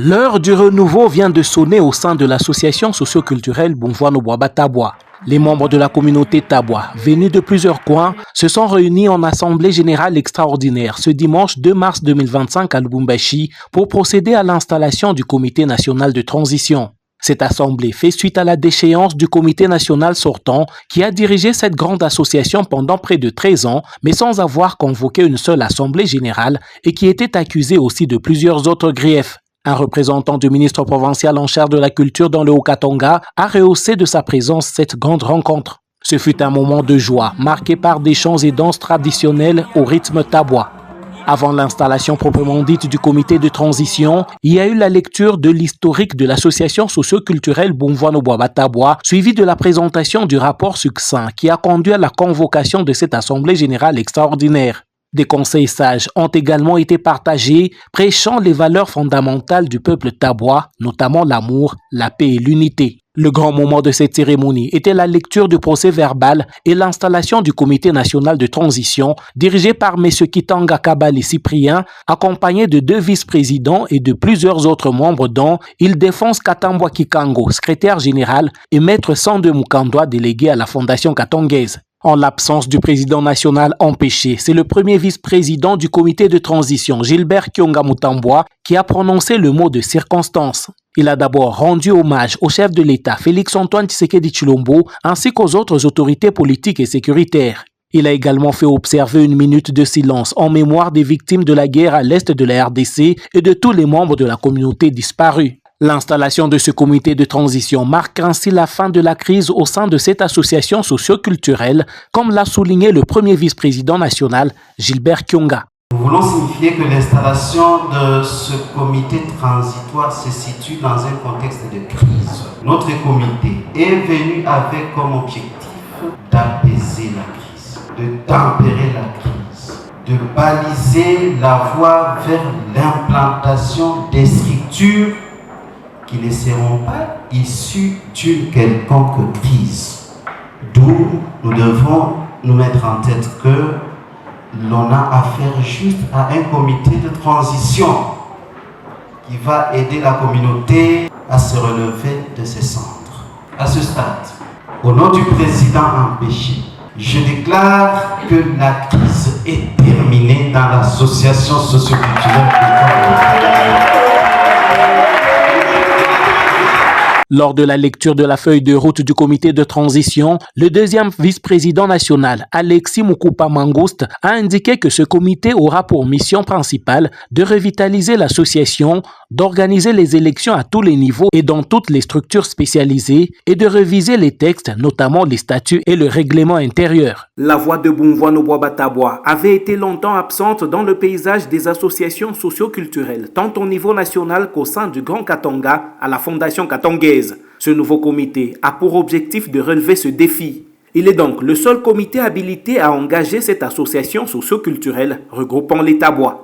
L'heure du renouveau vient de sonner au sein de l'association socioculturelle Bumvwanoubwaba Tabwa. Les membres de la communauté Tabwa, venus de plusieurs coins, se sont réunis en assemblée générale extraordinaire ce dimanche 2 mars 2025 à Lubumbashi pour procéder à l'installation du comité national de transition. Cette assemblée fait suite à la déchéance du comité national sortant qui a dirigé cette grande association pendant près de 13 ans, mais sans avoir convoqué une seule assemblée générale et qui était accusée aussi de plusieurs autres griefs. Un représentant du ministre provincial en charge de la culture dans le Haut-Katanga a rehaussé de sa présence cette grande rencontre. Ce fut un moment de joie, marqué par des chants et danses traditionnelles au rythme tabwa. Avant l'installation proprement dite du comité de transition, il y a eu la lecture de l'historique de l'association socioculturelle Bumvwanoubwaba Tabwa, suivie de la présentation du rapport succinct qui a conduit à la convocation de cette assemblée générale extraordinaire. Des conseils sages ont également été partagés, prêchant les valeurs fondamentales du peuple tabwa, notamment l'amour, la paix et l'unité. Le grand moment de cette cérémonie était la lecture du procès verbal et l'installation du comité national de transition dirigé par M. Kitanga Kabali Cyprien, accompagné de 2 vice-présidents et de plusieurs autres membres dont Ildefonse Katambwa Kikango, secrétaire général, et Maître Sande Mukandwa, délégué à la Fondation Katongaise. En l'absence du président national empêché, c'est le premier vice-président du comité de transition, Gilbert Kionga Mutambwa, qui a prononcé le mot de circonstance. Il a d'abord rendu hommage au chef de l'État, Félix-Antoine Tshisekedi Tshilombo, ainsi qu'aux autres autorités politiques et sécuritaires. Il a également fait observer 1 minute de silence en mémoire des victimes de la guerre à l'est de la RDC et de tous les membres de la communauté disparus. L'installation de ce comité de transition marque ainsi la fin de la crise au sein de cette association socioculturelle, comme l'a souligné le premier vice-président national, Gilbert Kionga. Nous voulons signifier que l'installation de ce comité transitoire se situe dans un contexte de crise. Notre comité est venu avec comme objectif d'apaiser la crise, de tempérer la crise, de baliser la voie vers l'implantation des structures qui ne seront pas issus d'une quelconque crise. D'où nous devons nous mettre en tête que l'on a affaire juste à un comité de transition qui va aider la communauté à se relever de ses cendres. À ce stade, au nom du président empêché, je déclare que la crise est terminée dans l'association socioculturelle. Lors de la lecture de la feuille de route du comité de transition, le deuxième vice-président national, Alexis Mukupa Mangouste, a indiqué que ce comité aura pour mission principale de revitaliser l'association, d'organiser les élections à tous les niveaux et dans toutes les structures spécialisées et de réviser les textes, notamment les statuts et le règlement intérieur. La voix de Bumvwanoubwaba Tabwa avait été longtemps absente dans le paysage des associations socioculturelles, tant au niveau national qu'au sein du Grand Katanga à la Fondation Katongaise. Ce nouveau comité a pour objectif de relever ce défi. Il est donc le seul comité habilité à engager cette association socio-culturelle regroupant les Tabwa.